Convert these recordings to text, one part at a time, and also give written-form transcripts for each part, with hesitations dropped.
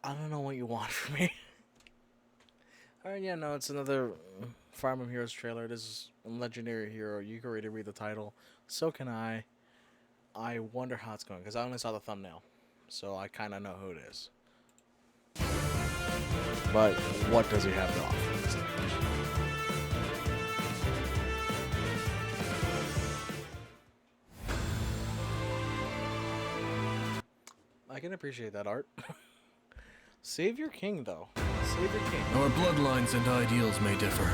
I don't know what you want from me. Alright, yeah, no, it's another Fire Emblem Heroes trailer. This is a legendary hero. You can already read the title. So can I. I wonder how it's going, because I only saw the thumbnail. So I kind of know who it is. But what does he have to offer? I can appreciate that art. Save your king, though. Save your king. Our bloodlines and ideals may differ,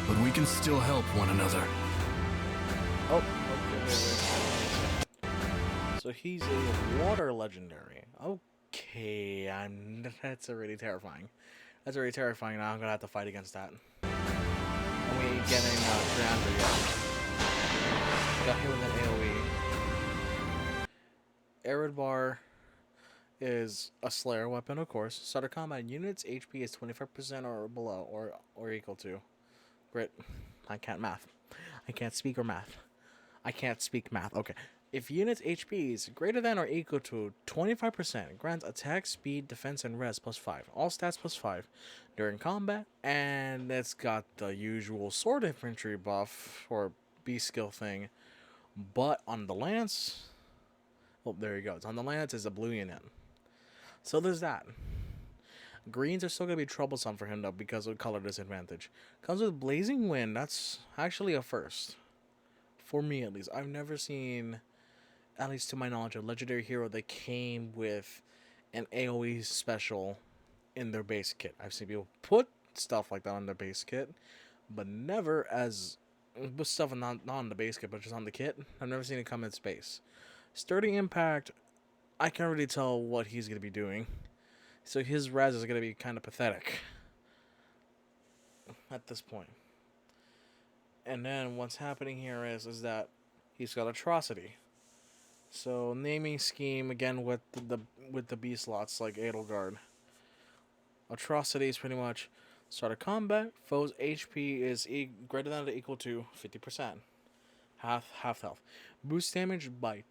but we can still help one another. Oh, okay, wait. So he's a water legendary. Okay, that's already terrifying. That's already terrifying. Now I'm gonna have to fight against that. And we ain't getting Triandra yet. Got hit with an AoE. Arid Bar is a Slayer weapon, of course. Starter combat units HP is 25% or below, or equal to. Grit. I can't math. I can't speak or math. I can't speak math. Okay. If units HP is greater than or equal to 25%, grants attack, speed, defense, and res plus 5. All stats plus 5 during combat. And it's got the usual sword infantry buff or B skill thing. But on the lance, well, there you go. It's on the lance is a blue unit. So there's that. Greens are still going to be troublesome for him, though, because of color disadvantage. Comes with Blazing Wind. That's actually a first. For me, at least. I've never seen, at least to my knowledge, a legendary hero that came with an AoE special in their base kit. I've seen people put stuff like that on their base kit, but never as with stuff not on the base kit, but just on the kit. I've never seen it come in space. Sturdy Impact, I can't really tell what he's going to be doing. So his res is going to be kind of pathetic at this point. And then what's happening here is that he's got Atrocity. So naming scheme again with the B slots like Edelgard. Atrocity is pretty much start a combat. Foe's HP is greater than or equal to 50%. Half health. Boost damage by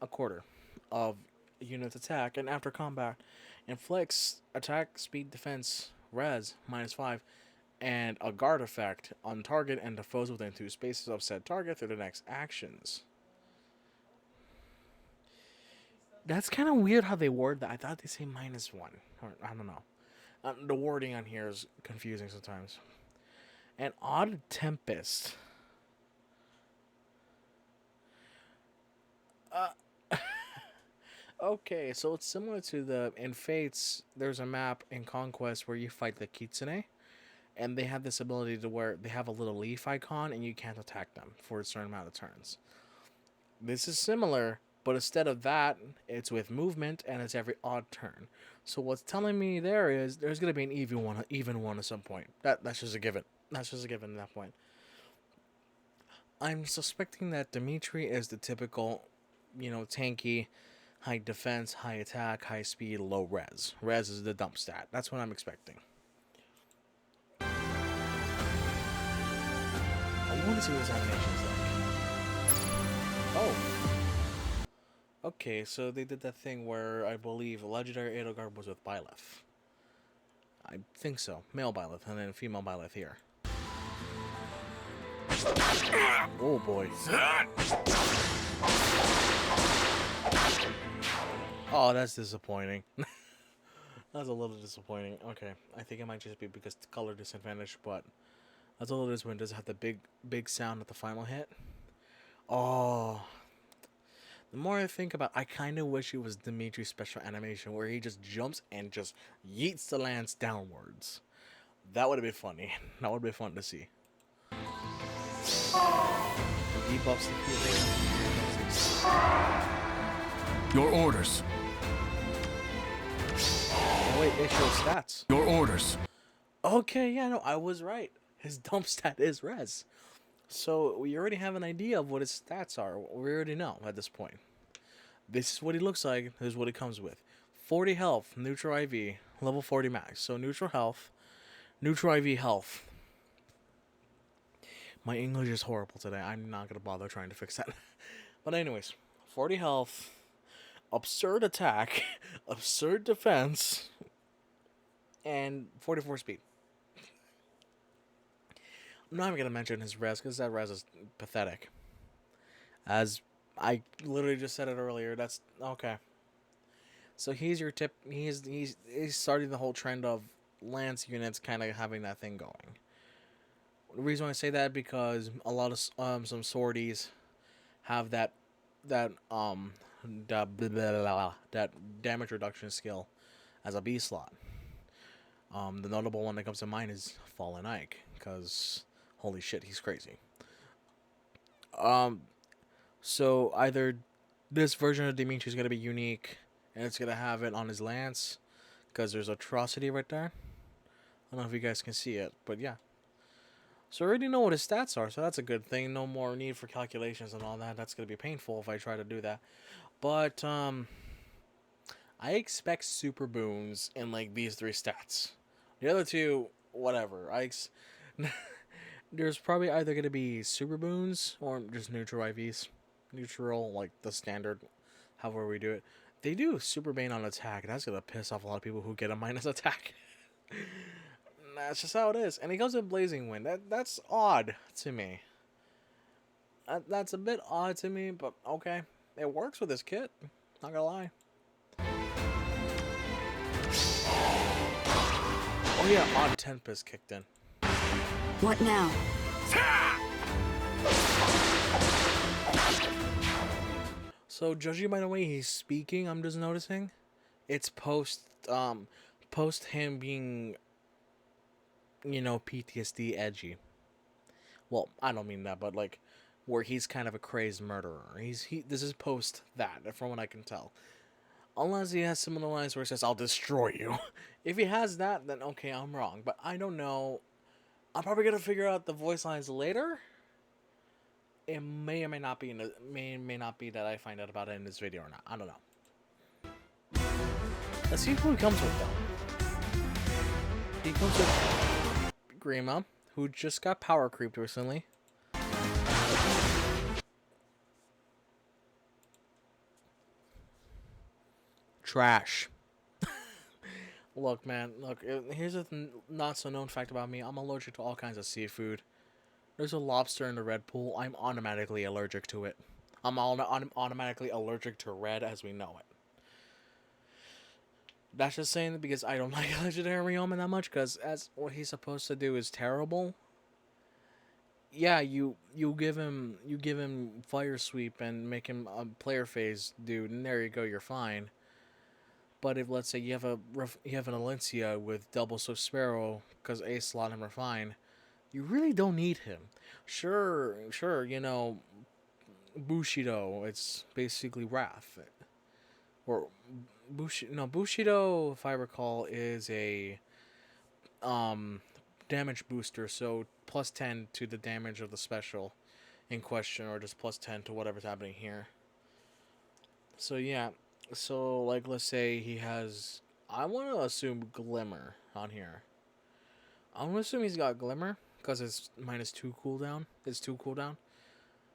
a quarter of unit's attack, and after combat, inflicts attack, speed, defense, res -5, and a guard effect on target and the foes within 2 spaces of said target through the next actions. That's kind of weird how they word that. I thought they say -1, or I don't know. The wording on here is confusing sometimes. And Odd Tempest. Okay, so it's similar to in Fates. There's a map in Conquest where you fight the Kitsune, and they have this ability to where they have a little leaf icon, and you can't attack them for a certain amount of turns. This is similar, but instead of that, it's with movement, and it's every odd turn. So what's telling me there is there's gonna be an even one at some point. That's just a given. That's just a given at that point. I'm suspecting that Dimitri is the typical, tanky, high defense, high attack, high speed, low res. Res is the dump stat. That's what I'm expecting. I want to see what his animation's like. Oh. Okay, so they did that thing where I believe Legendary Edelgard was with Byleth. I think so. Male Byleth, and then female Byleth here. Oh boy. Oh, that's disappointing. That's a little disappointing. Okay, I think it might just be because the color disadvantage, but that's all it is when it does have the big sound at the final hit. Oh, the more I think about it, I kind of wish it was Dimitri's special animation where he just jumps and just yeets the lance downwards. That would have been funny. That would have been fun to see. Debuffs the healing. Your orders. Oh wait, it shows stats. Your orders. Okay, yeah, no, I was right. His dump stat is res. So we already have an idea of what his stats are. We already know at this point. This is what he looks like. This is what it comes with. 40 health, neutral IV, level 40 max. So neutral health, neutral IV health. My English is horrible today. I'm not going to bother trying to fix that. But anyways, 40 health, absurd attack, absurd defense, and 44 speed. I'm not even gonna mention his res because that res is pathetic. As I literally just said it earlier. That's okay. So he's your tip. He's starting the whole trend of lance units kind of having that thing going. The reason why I say that because a lot of some sorties have that damage reduction skill as a B slot. The notable one that comes to mind is Fallen Ike because holy shit, he's crazy. Um, so either this version of Dimitri is gonna be unique and it's gonna have it on his lance because there's atrocity right there. I don't know if you guys can see it, but yeah. So I already know what his stats are, so that's a good thing. No more need for calculations and all that. That's gonna be painful if I try to do that. But I expect super boons in like these three stats. The other two, whatever. There's probably either gonna be super boons or just neutral IVs. Neutral, like the standard, however we do it. They do super bane on attack. That's gonna piss off a lot of people who get a minus attack. That's just how it is. And he goes in Blazing Wind. That's odd to me. That's a bit odd to me, but okay. It works with this kit. Not gonna lie. Oh yeah, Odd Tempest kicked in. What now? So judging by the way he's speaking, I'm just noticing, it's post him being, PTSD edgy. Well, I don't mean that, but like where he's kind of a crazed murderer. This is post that, from what I can tell. Unless he has some of the lines where he says, "I'll destroy you." If he has that, then okay, I'm wrong. But I don't know. I'm probably gonna figure out the voice lines later. It may or may not be may not be that I find out about it in this video or not. I don't know. Let's see who he comes with though. He comes with Grima, who just got power creeped recently. Trash. Look, man. Look. Here's a not so known fact about me. I'm allergic to all kinds of seafood. There's a lobster in the red pool. I'm automatically allergic to it. I'm automatically allergic to red as we know it. That's just saying that because I don't like legendary Ryoma that much. Because as what he's supposed to do is terrible. Yeah, you give him fire sweep and make him a player phase dude, and there you go. You're fine. But if let's say you have an Alencia with double so Sparrow because A slot and refine, you really don't need him. Sure, Bushido. It's basically Wrath, or Bushido, if I recall, is a damage booster. So +10 to the damage of the special in question, or just +10 to whatever's happening here. So yeah, so like let's say he has. I want to assume Glimmer on here. I want to assume he's got Glimmer because it's -2 cooldown. It's 2 cooldown.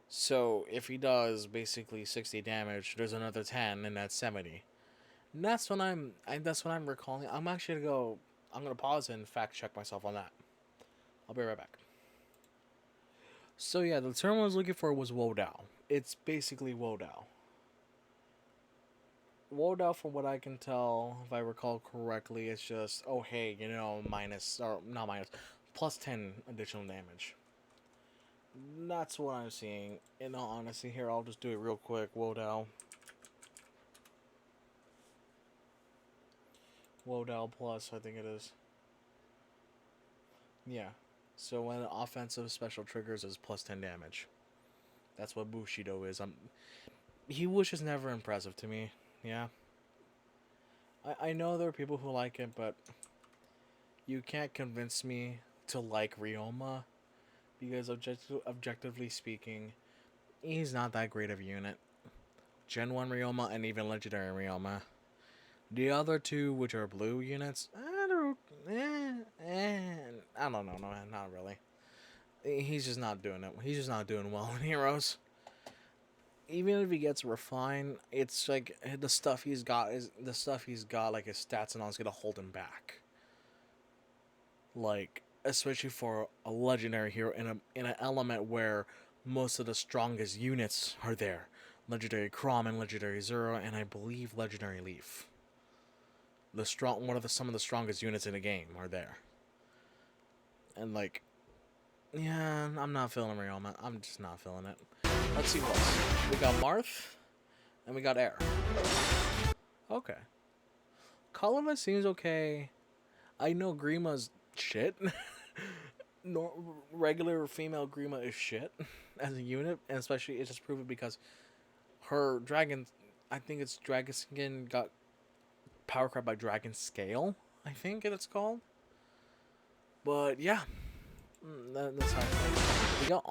So if he does basically 60 damage, there's another 10, and that's 70. And that's when that's what I'm recalling. I'm actually gonna go. I'm gonna pause and fact check myself on that. I'll be right back. So yeah, the term I was looking for was Wodao. It's basically Wodao. Wodao, from what I can tell, if I recall correctly, it's just hey, minus or not minus, +10 additional damage. That's what I'm seeing. In all honesty, here I'll just do it real quick. Wodao plus, I think it is. Yeah. So when an offensive special triggers is +10 damage. That's what Bushido is. He was just never impressive to me. Yeah. I know there are people who like it, but you can't convince me to like Ryoma because objectively speaking, he's not that great of a unit. Gen 1 Ryoma and even Legendary Ryoma. The other two, which are blue units, I don't know, no, not really. He's just not doing it. He's just not doing well in Heroes. Even if he gets refined, it's like the stuff he's got like his stats and all is gonna hold him back. Like, especially for a legendary hero in an element where most of the strongest units are there. Legendary Crom and Legendary Zero, and I believe Legendary Leaf. Some of the strongest units in the game are there. And like, yeah, I'm not feeling Ryoma. I'm just not feeling it. Let's see what else. We got Marth, and we got Air. Okay. Colorless seems okay. I know Grima's shit. No, regular female Grima is shit as a unit, and especially it's just proven because her dragon, I think it's Dragon Skin, got power crab by Dragon Scale, I think it's called. But yeah, that's how I feel. We got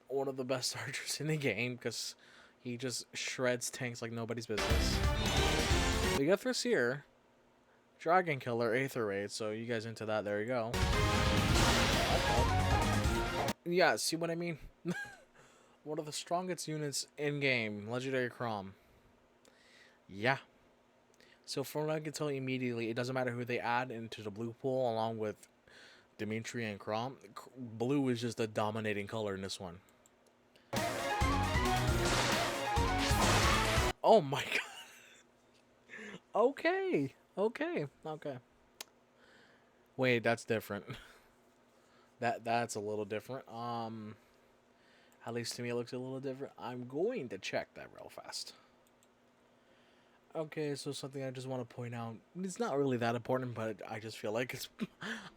one of the best archers in the game because he just shreds tanks like nobody's business. We got Thracier, Dragon Killer, Aether Raid, so you guys into that, there you go. Yeah, see what I mean? One of the strongest units in game, Legendary Crom. Yeah. So from what I can tell immediately, it doesn't matter who they add into the blue pool along with Dimitri and Crom. Blue is just the dominating color in this one. Oh my god. Okay. Okay. Wait, that's different. That's a little different. At least to me it looks a little different. I'm going to check that real fast. Okay, so something I just want to point out. It's not really that important, but I just feel like it's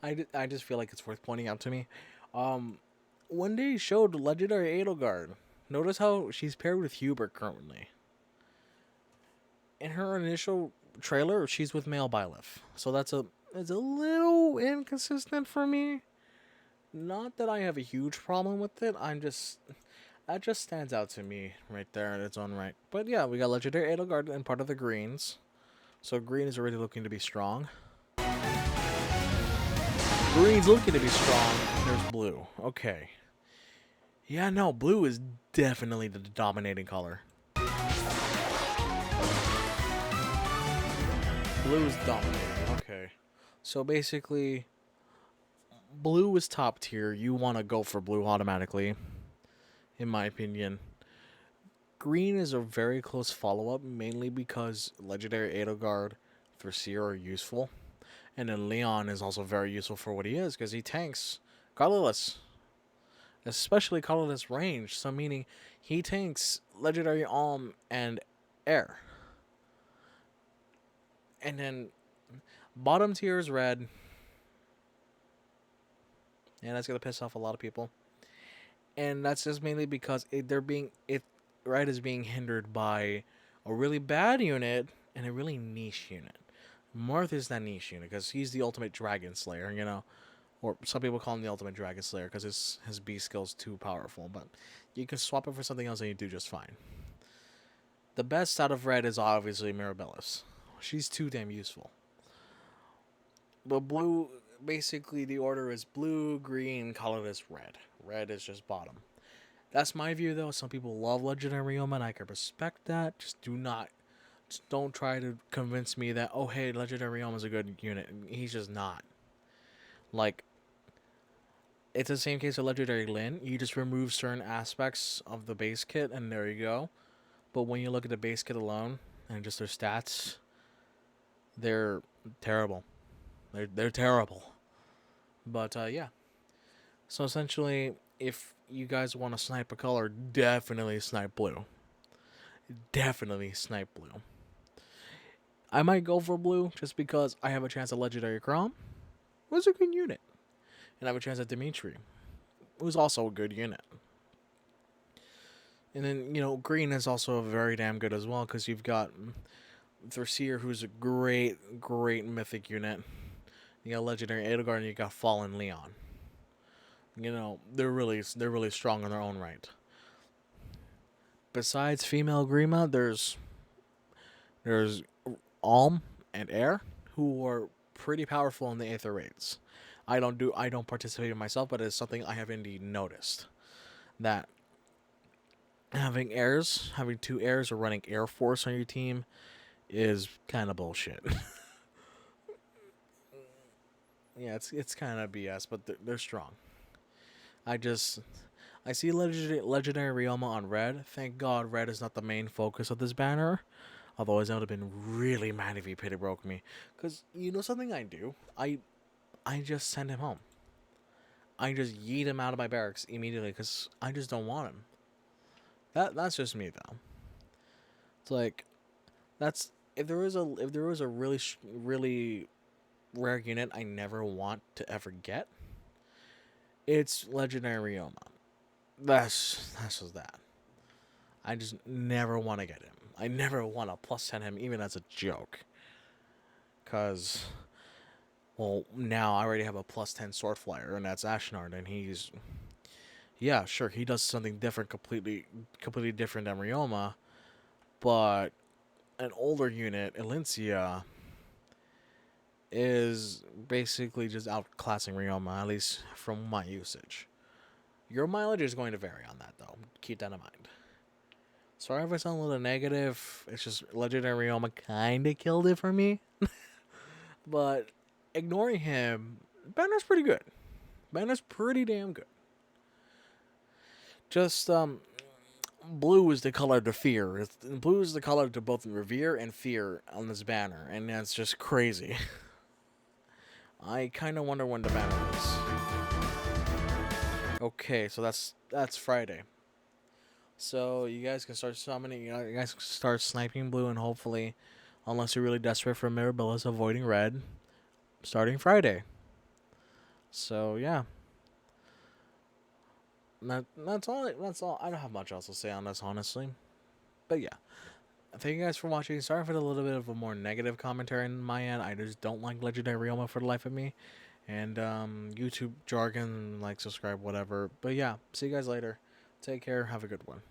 I just feel like it's worth pointing out to me. One day showed legendary Edelgard. Notice how she's paired with Hubert currently. In her initial trailer, she's with male Byleth. So it's a little inconsistent for me. Not that I have a huge problem with it. That just stands out to me right there in its own right. But yeah, we got legendary Edelgard and part of the greens. So green is already looking to be strong. Green's looking to be strong. There's blue. Okay. Yeah, no, blue is definitely the dominating color. Blue is dominating. Okay. So basically, blue is top tier. You want to go for blue automatically, in my opinion. Green is a very close follow-up, mainly because legendary Edelgard, Thracier are useful. And then Leon is also very useful for what he is, because he tanks colorless. Especially colorless range, so meaning he tanks legendary and air. And then bottom tier is red. And that's gonna piss off a lot of people. And that's just mainly because red is being hindered by a really bad unit and a really niche unit. Marth is that niche unit because he's the ultimate dragon slayer, you know. Or some people call him the ultimate dragon slayer because his B skill is too powerful. But you can swap it for something else and you do just fine. The best out of red is obviously Mirabilis. She's too damn useful. But blue, basically the order is blue, green, colorless, red. Red is just bottom. That's my view though. Some people love Legendary Ryoma and I can respect that. Just don't try to convince me that, oh hey, Legendary Ryoma is a good unit. He's just not. Like, it's the same case with Legendary Lin. You just remove certain aspects of the base kit and there you go. But when you look at the base kit alone and just their stats, they're terrible. They're terrible. But yeah. So essentially, if you guys want to snipe a color, definitely snipe blue. Definitely snipe blue. I might go for blue just because I have a chance at Legendary Crom. It was a good unit. And I have a chance at Dimitri. It was also a good unit. And then, you know, green is also very damn good as well because you've got Thracier, who's a great mythic unit. You got Legendary Edelgard and you got Fallen Leon. You know, they're really strong in their own right. Besides female Grima, there's Alm and Air, who are pretty powerful in the Aether raids. I don't participate in myself, but it's something I have indeed noticed. That having two airs or running Air Force on your team is kind of bullshit. yeah, it's kind of BS, but they're strong. I just I see legendary Ryoma on red. Thank God red is not the main focus of this banner. Otherwise, I would have been really mad if he pity broke me. Cause you know something I do. I just send him home. I just yeet him out of my barracks immediately because I just don't want him. That's just me though. It's like that's if there was a really rare unit I never want to ever get, it's legendary Ryoma. That's just that. I just never want to get him. I never want to plus 10 him even as a joke. Cause well now I already have a plus 10 sword flyer and that's Ashnard and he's yeah, sure, he does something different completely different than Ryoma, but an older unit, Elincia, is basically just outclassing Ryoma, at least from my usage. Your mileage is going to vary on that, though. Keep that in mind. Sorry if I sound a little negative. It's just Legendary Ryoma kind of killed it for me. But ignoring him, Banner's pretty good. Banner's pretty damn good. Just, blue is the color to fear. Blue is the color to both revere and fear on this banner, and that's just crazy. I kind of wonder when the banner is. Okay, so that's Friday. So you guys can start summoning. You guys can start sniping blue, and hopefully, unless you're really desperate for Mirabilis, avoiding red. Starting Friday. So yeah, that's all. That's all. I don't have much else to say on this, honestly. But yeah, thank you guys for watching. Sorry for the little bit of a more negative commentary on my end. I just don't like Legendary Ryoma for the life of me. And YouTube jargon, like, subscribe, whatever. But yeah, see you guys later. Take care. Have a good one.